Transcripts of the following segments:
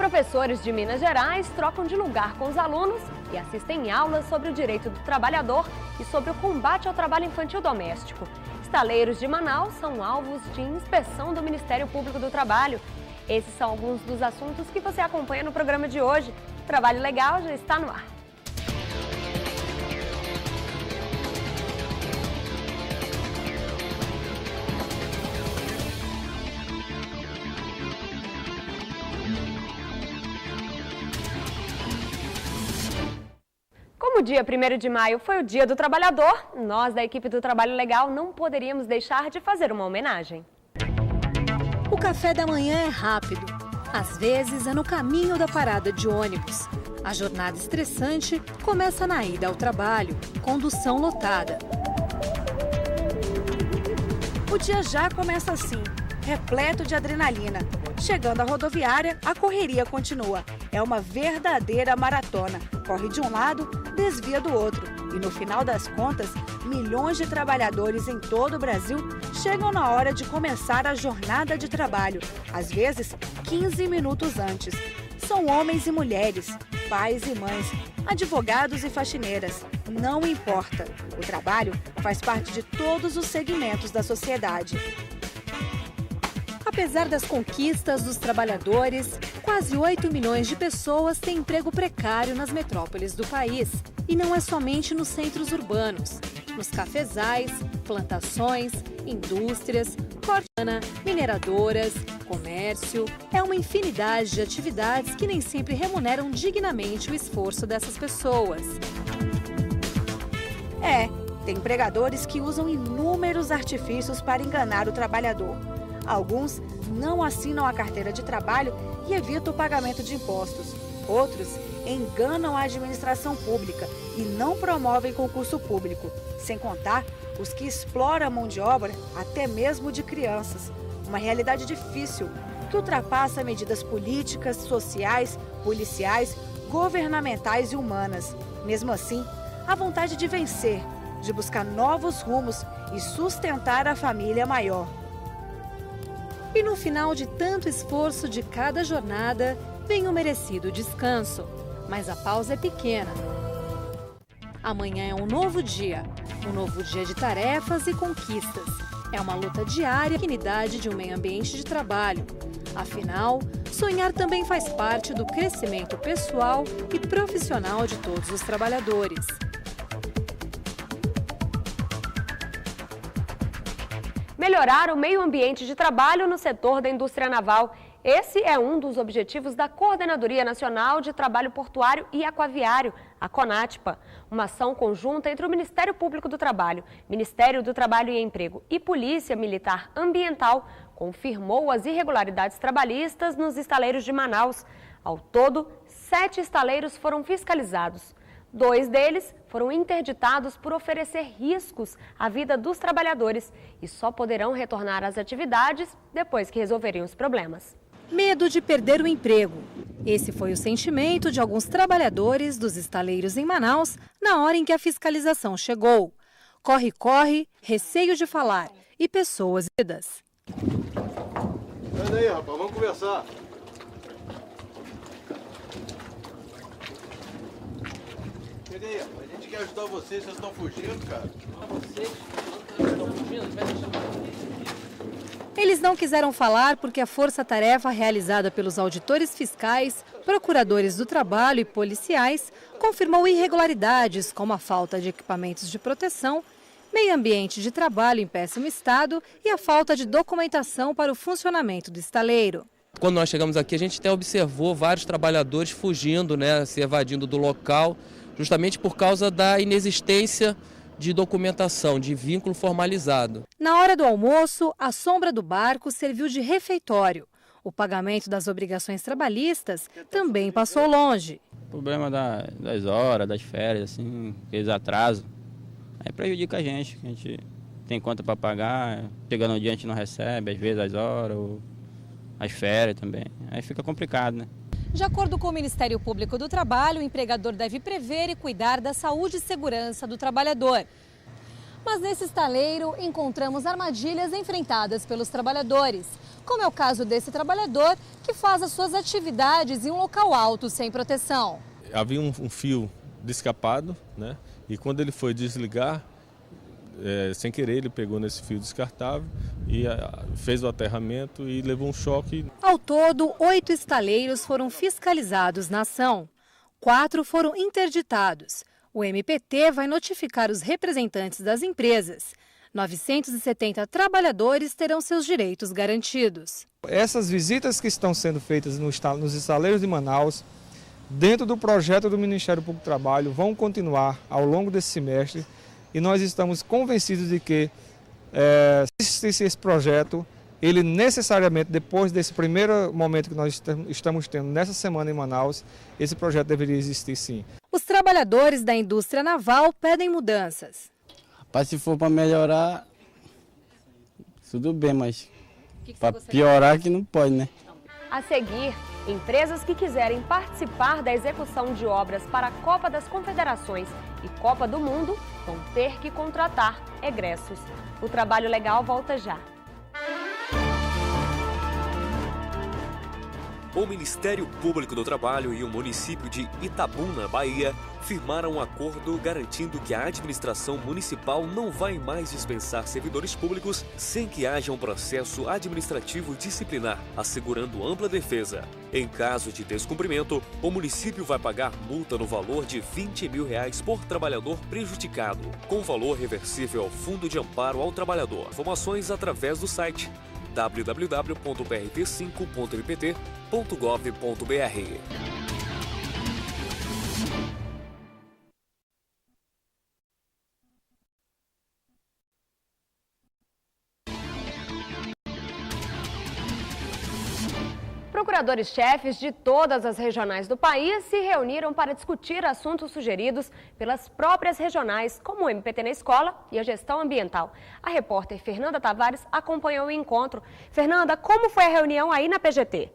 Professores de Minas Gerais trocam de lugar com os alunos e assistem aulas sobre o direito do trabalhador e sobre o combate ao trabalho infantil doméstico. Estaleiros de Manaus são alvos de inspeção do Ministério Público do Trabalho. Esses são alguns dos assuntos que você acompanha no programa de hoje. O Trabalho Legal já está no ar. Como o dia 1º de maio foi o Dia do Trabalhador, nós da equipe do Trabalho Legal não poderíamos deixar de fazer uma homenagem. O café da manhã é rápido. Às vezes é no caminho da parada de ônibus. A jornada estressante começa na ida ao trabalho, condução lotada. O dia já começa assim, repleto de adrenalina. Chegando à rodoviária, a correria continua. É uma verdadeira maratona. Corre de um lado, desvia do outro. E no final das contas, milhões de trabalhadores em todo o Brasil chegam na hora de começar a jornada de trabalho, às vezes 15 minutos antes. São homens e mulheres, pais e mães, advogados e faxineiras. Não importa. O trabalho faz parte de todos os segmentos da sociedade. Apesar das conquistas dos trabalhadores, quase 8 milhões de pessoas têm emprego precário nas metrópoles do país. E não é somente nos centros urbanos. Nos cafezais, plantações, indústrias, cortana, mineradoras, comércio. É uma infinidade de atividades que nem sempre remuneram dignamente o esforço dessas pessoas. Tem empregadores que usam inúmeros artifícios para enganar o trabalhador. Alguns não assinam a carteira de trabalho e evitam o pagamento de impostos. Outros enganam a administração pública e não promovem concurso público. Sem contar os que exploram a mão de obra, até mesmo de crianças. Uma realidade difícil que ultrapassa medidas políticas, sociais, policiais, governamentais e humanas. Mesmo assim, a vontade de vencer, de buscar novos rumos e sustentar a família maior. E no final de tanto esforço de cada jornada, vem o merecido descanso. Mas a pausa é pequena. Amanhã é um novo dia de tarefas e conquistas. É uma luta diária pela dignidade de um meio ambiente de trabalho. Afinal, sonhar também faz parte do crescimento pessoal e profissional de todos os trabalhadores. Melhorar o meio ambiente de trabalho no setor da indústria naval. Esse é um dos objetivos da Coordenadoria Nacional de Trabalho Portuário e Aquaviário, a CONATPA. Uma ação conjunta entre o Ministério Público do Trabalho, Ministério do Trabalho e Emprego e Polícia Militar Ambiental confirmou as irregularidades trabalhistas nos estaleiros de Manaus. Ao todo, 7 estaleiros foram fiscalizados. 2 deles foram interditados por oferecer riscos à vida dos trabalhadores e só poderão retornar às atividades depois que resolverem os problemas. Medo de perder o emprego. Esse foi o sentimento de alguns trabalhadores dos estaleiros em Manaus na hora em que a fiscalização chegou. Corre, receio de falar e pessoas vidas. Sai daí, rapaz, vamos conversar. Cadê? A gente quer ajudar vocês estão fugindo, cara. Vocês estão fugindo? Vai deixar. Eles não quiseram falar porque a força-tarefa realizada pelos auditores fiscais, procuradores do trabalho e policiais confirmou irregularidades como a falta de equipamentos de proteção, meio ambiente de trabalho em péssimo estado e a falta de documentação para o funcionamento do estaleiro. Quando nós chegamos aqui, a gente até observou vários trabalhadores fugindo, se evadindo do local, justamente por causa da inexistência de documentação, de vínculo formalizado. Na hora do almoço, a sombra do barco serviu de refeitório. O pagamento das obrigações trabalhistas também passou longe. O problema das horas, das férias, assim, aqueles atrasos, aí prejudica a gente tem conta para pagar, chegando no dia a gente não recebe, às vezes as horas, ou as férias também, aí fica complicado, né? De acordo com o Ministério Público do Trabalho, o empregador deve prever e cuidar da saúde e segurança do trabalhador. Mas nesse estaleiro encontramos armadilhas enfrentadas pelos trabalhadores, como é o caso desse trabalhador que faz as suas atividades em um local alto sem proteção. Havia um fio descapado, né? E quando ele foi desligar, sem querer ele pegou nesse fio descartável e fez o aterramento e levou um choque. Ao todo, 8 estaleiros foram fiscalizados na ação. 4 foram interditados. O MPT vai notificar os representantes das empresas. 970 trabalhadores terão seus direitos garantidos. Essas visitas que estão sendo feitas nos estaleiros de Manaus, dentro do projeto do Ministério Público do Trabalho, vão continuar ao longo desse semestre e nós estamos convencidos de que, se esse projeto, ele necessariamente, depois desse primeiro momento que nós estamos tendo nessa semana em Manaus, esse projeto deveria existir sim. Os trabalhadores da indústria naval pedem mudanças. Rapaz, se for para melhorar, tudo bem, mas para piorar que não pode, né? A seguir, empresas que quiserem participar da execução de obras para a Copa das Confederações e Copa do Mundo vão ter que contratar egressos. O Trabalho Legal volta já. O Ministério Público do Trabalho e o município de Itabuna, Bahia, firmaram um acordo garantindo que a administração municipal não vai mais dispensar servidores públicos sem que haja um processo administrativo disciplinar, assegurando ampla defesa. Em caso de descumprimento, o município vai pagar multa no valor de R$20 mil por trabalhador prejudicado, com valor reversível ao Fundo de Amparo ao Trabalhador. Informações através do site www.brt5.mpt.gov.br. Procuradores-chefes de todas as regionais do país se reuniram para discutir assuntos sugeridos pelas próprias regionais, como o MPT na escola e a gestão ambiental. A repórter Fernanda Tavares acompanhou o encontro. Fernanda, como foi a reunião aí na PGT?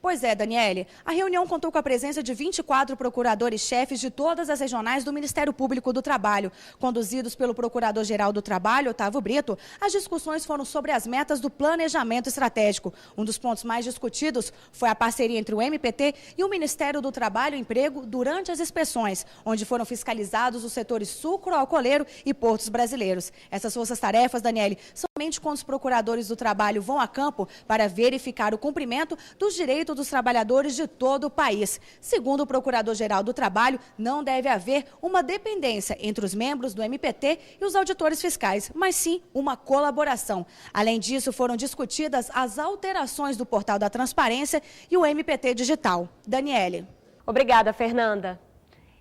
Pois é, Daniele, a reunião contou com a presença de 24 procuradores-chefes de todas as regionais do Ministério Público do Trabalho. Conduzidos pelo Procurador-Geral do Trabalho, Otávio Brito, as discussões foram sobre as metas do planejamento estratégico. Um dos pontos mais discutidos foi a parceria entre o MPT e o Ministério do Trabalho e Emprego durante as inspeções, onde foram fiscalizados os setores sucroalcooleiro e portos brasileiros. Essas forças-tarefas, Daniele, somente quando os procuradores do trabalho vão a campo para verificar o cumprimento dos direitos dos trabalhadores de todo o país. Segundo o Procurador-Geral do Trabalho, não deve haver uma dependência entre os membros do MPT e os auditores fiscais, mas sim uma colaboração. Além disso, foram discutidas as alterações do Portal da Transparência e o MPT Digital. Daniele. Obrigada, Fernanda.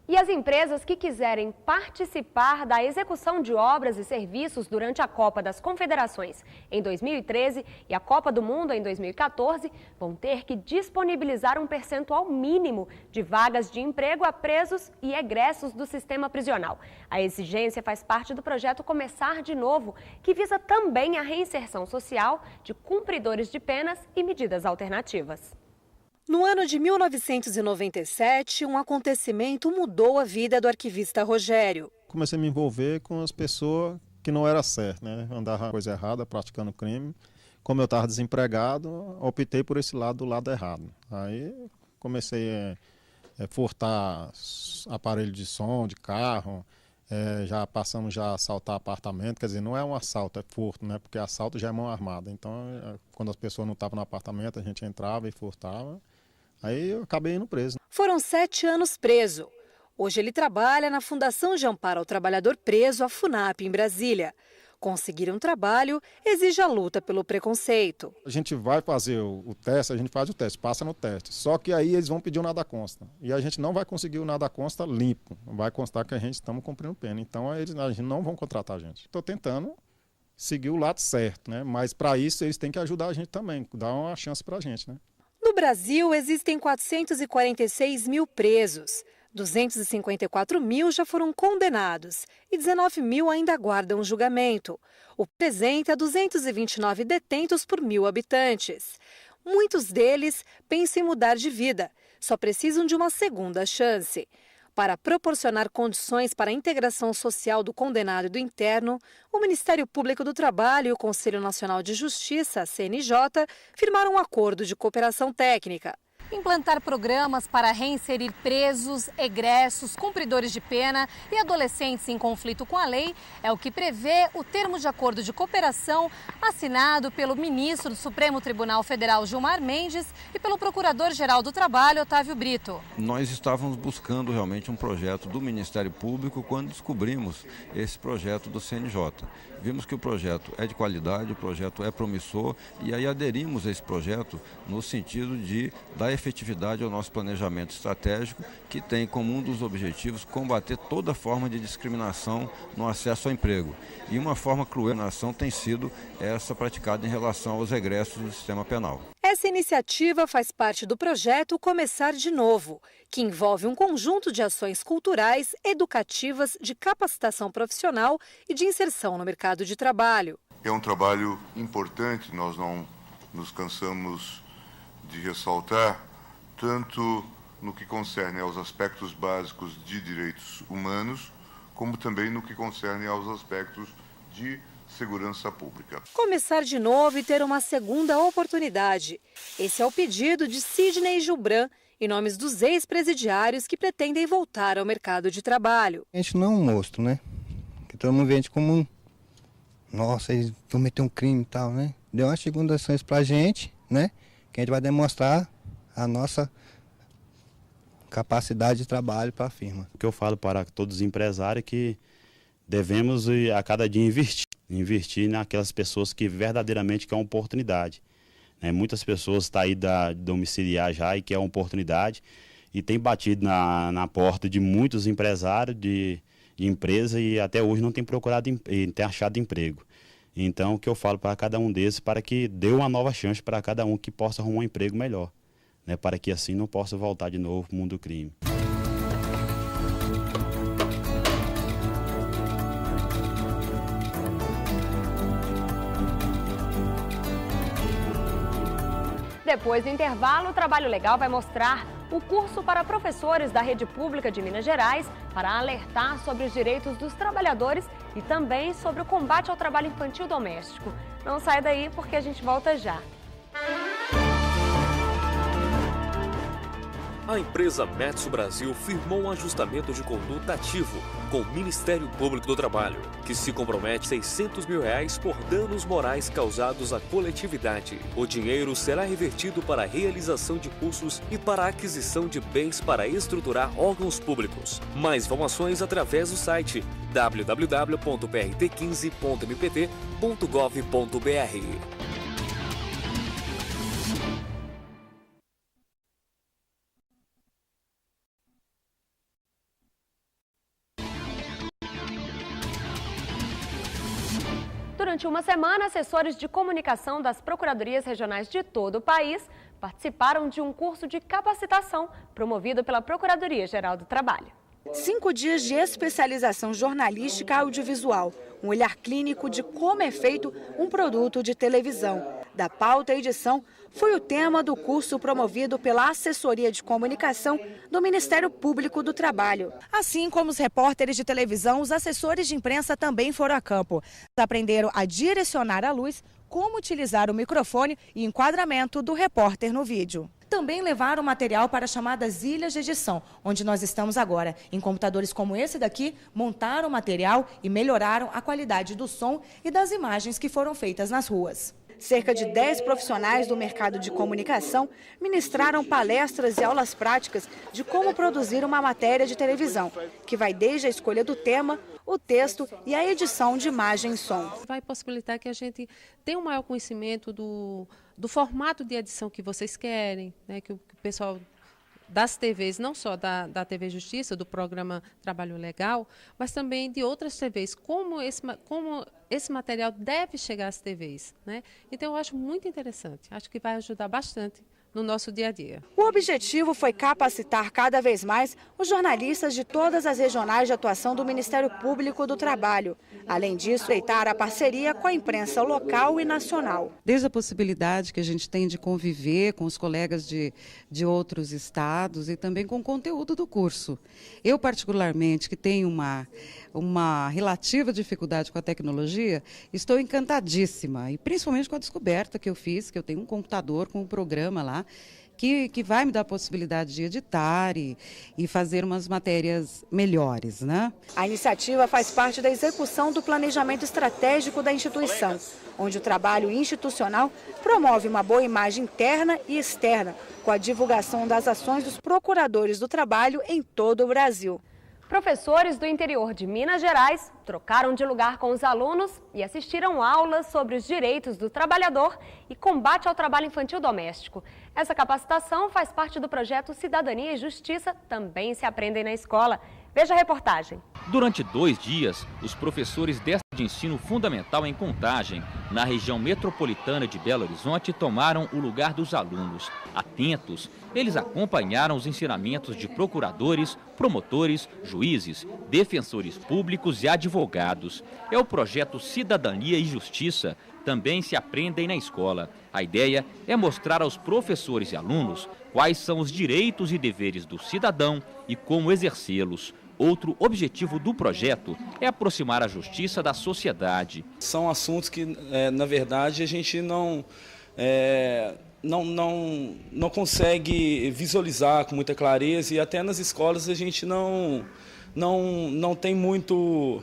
E as empresas que quiserem participar da execução de obras e serviços durante a Copa das Confederações em 2013 e a Copa do Mundo em 2014 vão ter que disponibilizar um percentual mínimo de vagas de emprego a presos e egressos do sistema prisional. A exigência faz parte do projeto Começar de Novo, que visa também a reinserção social de cumpridores de penas e medidas alternativas. No ano de 1997, um acontecimento mudou a vida do arquivista Rogério. Comecei a me envolver com as pessoas que não era certo, né? Andava coisa errada, praticando crime. Como eu estava desempregado, optei por esse lado, do lado errado. Aí comecei a furtar aparelho de som, de carro. Já passamos a assaltar apartamento, quer dizer, não é um assalto, é furto, né? Porque assalto já é mão armada. Então, quando as pessoas não estavam no apartamento, a gente entrava e furtava. Aí eu acabei indo preso. Foram 7 anos preso. Hoje ele trabalha na Fundação de Amparo ao Trabalhador Preso, a FUNAP, em Brasília. Conseguir um trabalho exige a luta pelo preconceito. A gente vai fazer o teste, a gente faz o teste, passa no teste. Só que aí eles vão pedir o nada consta. E a gente não vai conseguir o nada consta limpo. Vai constar que a gente estamos cumprindo pena. Então a gente não vão contratar a gente. Estou tentando seguir o lado certo, né? Mas para isso eles têm que ajudar a gente também, dar uma chance para a gente, né? No Brasil, existem 446 mil presos. 254 mil já foram condenados e 19 mil ainda aguardam julgamento. O presente é 229 detentos por 1.000 habitantes. Muitos deles pensam em mudar de vida, só precisam de uma segunda chance. Para proporcionar condições para a integração social do condenado e do interno, o Ministério Público do Trabalho e o Conselho Nacional de Justiça, CNJ, firmaram um acordo de cooperação técnica. Implantar programas para reinserir presos, egressos, cumpridores de pena e adolescentes em conflito com a lei é o que prevê o termo de acordo de cooperação assinado pelo ministro do Supremo Tribunal Federal, Gilmar Mendes, e pelo Procurador-Geral do Trabalho, Otávio Brito. Nós estávamos buscando realmente um projeto do Ministério Público quando descobrimos esse projeto do CNJ. Vimos que o projeto é de qualidade, o projeto é promissor e aí aderimos a esse projeto no sentido de dar efetividade ao nosso planejamento estratégico, que tem como um dos objetivos combater toda forma de discriminação no acesso ao emprego. E uma forma cruel na ação tem sido essa praticada em relação aos egressos do sistema penal. Essa iniciativa faz parte do projeto Começar de Novo, que envolve um conjunto de ações culturais, educativas, de capacitação profissional e de inserção no mercado de trabalho. É um trabalho importante, nós não nos cansamos de ressaltar, tanto no que concerne aos aspectos básicos de direitos humanos, como também no que concerne aos aspectos de segurança pública. Começar de novo e ter uma segunda oportunidade. Esse é o pedido de Sidney Gilbran, em nome dos ex-presidiários que pretendem voltar ao mercado de trabalho. A gente não é um monstro, né? Que todo mundo vê a gente como nossa, eles vão meter um crime e tal, né? Deu umas recomendações pra gente, né? Que a gente vai demonstrar a nossa capacidade de trabalho para a firma. O que eu falo para todos os empresários é que devemos a cada dia investir naquelas pessoas que verdadeiramente querem uma oportunidade. Muitas pessoas estão aí da domiciliar já e querem uma oportunidade e tem batido na porta de muitos empresários de empresa e até hoje não tem procurado e tem achado emprego. Então, o que eu falo para cada um desses, para que dê uma nova chance para cada um que possa arrumar um emprego melhor, para que assim não possa voltar de novo para o mundo do crime. Depois do intervalo, o Trabalho Legal vai mostrar o curso para professores da Rede Pública de Minas Gerais para alertar sobre os direitos dos trabalhadores e também sobre o combate ao trabalho infantil doméstico. Não sai daí porque a gente volta já. A empresa Metso Brasil firmou um ajustamento de conduta ativo com o Ministério Público do Trabalho, que se compromete a R$600 mil por danos morais causados à coletividade. O dinheiro será revertido para a realização de cursos e para a aquisição de bens para estruturar órgãos públicos. Mais informações através do site www.prt15.mpt.gov.br. Durante uma semana, assessores de comunicação das procuradorias regionais de todo o país participaram de um curso de capacitação promovido pela Procuradoria-Geral do Trabalho. 5 dias de especialização jornalística audiovisual, um olhar clínico de como é feito um produto de televisão. Da pauta à edição foi o tema do curso promovido pela Assessoria de Comunicação do Ministério Público do Trabalho. Assim como os repórteres de televisão, os assessores de imprensa também foram a campo. Aprenderam a direcionar a luz, como utilizar o microfone e enquadramento do repórter no vídeo. Também levaram material para as chamadas ilhas de edição, onde nós estamos agora. Em computadores como esse daqui, montaram material e melhoraram a qualidade do som e das imagens que foram feitas nas ruas. Cerca de 10 profissionais do mercado de comunicação ministraram palestras e aulas práticas de como produzir uma matéria de televisão, que vai desde a escolha do tema, o texto e a edição de imagem e som. Vai possibilitar que a gente tenha um maior conhecimento do formato de edição que vocês querem, que o pessoal das TVs, não só da TV Justiça, do programa Trabalho Legal, mas também de outras TVs, como esse material deve chegar às TVs. Então, eu acho muito interessante, acho que vai ajudar bastante no nosso dia a dia. O objetivo foi capacitar cada vez mais os jornalistas de todas as regionais de atuação do Ministério Público do Trabalho. Além disso, estreitar a parceria com a imprensa local e nacional. Desde a possibilidade que a gente tem de conviver com os colegas de outros estados e também com o conteúdo do curso. Eu, particularmente, que tenho uma relativa dificuldade com a tecnologia, estou encantadíssima, e principalmente com a descoberta que eu fiz, que eu tenho um computador com um programa lá, que vai me dar a possibilidade de editar e fazer umas matérias melhores, né? A iniciativa faz parte da execução do planejamento estratégico da instituição, onde o trabalho institucional promove uma boa imagem interna e externa, com a divulgação das ações dos procuradores do trabalho em todo o Brasil. Professores do interior de Minas Gerais trocaram de lugar com os alunos e assistiram aulas sobre os direitos do trabalhador e combate ao trabalho infantil doméstico. Essa capacitação faz parte do projeto Cidadania e Justiça, também se aprendem na escola. Veja a reportagem. Durante 2 dias, os professores desta de ensino fundamental em Contagem, na região metropolitana de Belo Horizonte, tomaram o lugar dos alunos. Atentos, eles acompanharam os ensinamentos de procuradores, promotores, juízes, defensores públicos e advogados. É o projeto Cidadania e Justiça, também se aprendem na escola. A ideia é mostrar aos professores e alunos quais são os direitos e deveres do cidadão e como exercê-los. Outro objetivo do projeto é aproximar a justiça da sociedade. São assuntos que, na verdade, a gente não consegue visualizar com muita clareza, e até nas escolas a gente não tem muito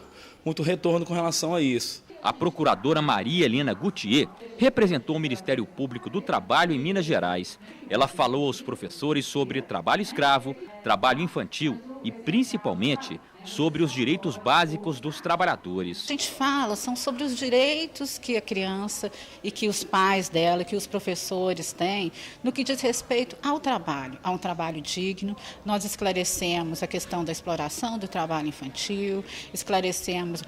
retorno com relação a isso. A procuradora Maria Helena Guttier representou o Ministério Público do Trabalho em Minas Gerais. Ela falou aos professores sobre trabalho escravo, trabalho infantil e, principalmente, sobre os direitos básicos dos trabalhadores. A gente fala, são sobre os direitos que a criança e que os pais dela, que os professores têm, no que diz respeito ao trabalho, a um trabalho digno. Nós esclarecemos a questão da exploração do trabalho infantil, esclarecemos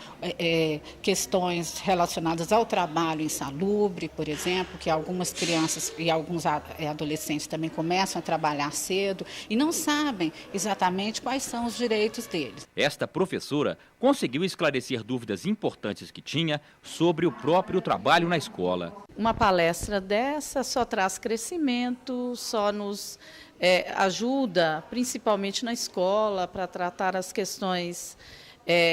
questões relacionadas ao trabalho insalubre, por exemplo, que algumas crianças e alguns adolescentes também começam a trabalhar cedo e não sabem exatamente quais são os direitos deles. Esta professora conseguiu esclarecer dúvidas importantes que tinha sobre o próprio trabalho na escola. Uma palestra dessa só traz crescimento, só nos ajuda, principalmente na escola, para tratar as questões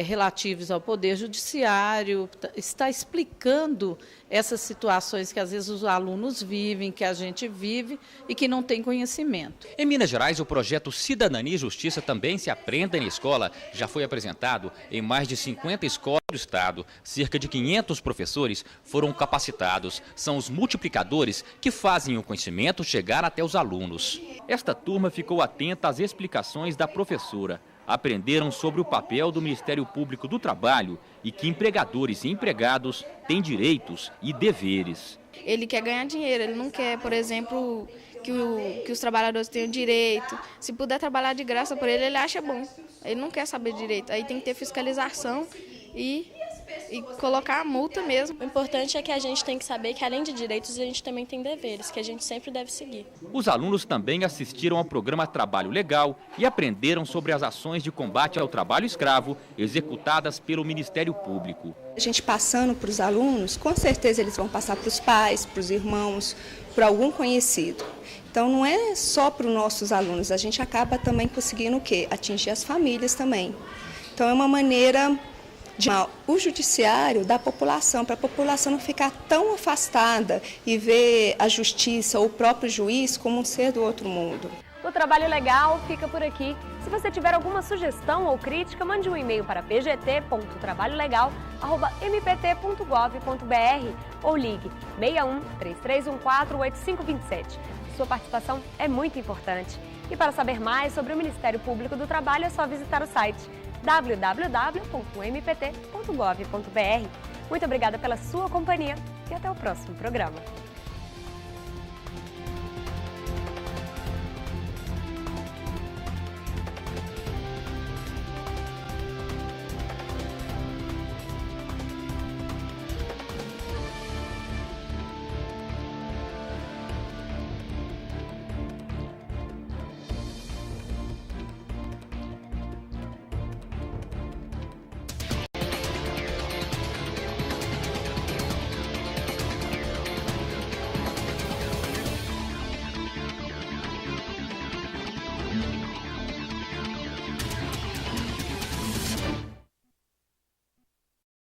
relativas ao Poder Judiciário, está explicando essas situações que às vezes os alunos vivem, que a gente vive e que não tem conhecimento. Em Minas Gerais, o projeto Cidadania e Justiça também se aprenda na escola já foi apresentado em mais de 50 escolas do estado. Cerca de 500 professores foram capacitados. São os multiplicadores que fazem o conhecimento chegar até os alunos. Esta turma ficou atenta às explicações da professora. Aprenderam sobre o papel do Ministério Público do Trabalho e que empregadores e empregados têm direitos e deveres. Ele quer ganhar dinheiro, ele não quer, por exemplo, que os trabalhadores tenham direito. Se puder trabalhar de graça por ele, ele acha bom. Ele não quer saber direito. Aí tem que ter fiscalização e colocar a multa mesmo. O importante é que a gente tem que saber que, além de direitos, a gente também tem deveres, que a gente sempre deve seguir. Os alunos também assistiram ao programa Trabalho Legal e aprenderam sobre as ações de combate ao trabalho escravo executadas pelo Ministério Público. A gente passando para os alunos, com certeza eles vão passar para os pais, para os irmãos, para algum conhecido. Então não é só para os nossos alunos, a gente acaba também conseguindo o quê? Atingir as famílias também. Então é uma maneira de o judiciário da população, para a população não ficar tão afastada e ver a justiça ou o próprio juiz como um ser do outro mundo. O Trabalho Legal fica por aqui. Se você tiver alguma sugestão ou crítica, mande um e-mail para pgt.trabalholegal@mpt.gov.br ou ligue 61 3314 8527. Sua participação é muito importante. E para saber mais sobre o Ministério Público do Trabalho, é só visitar o site www.mpt.gov.br. Muito obrigada pela sua companhia e até o próximo programa.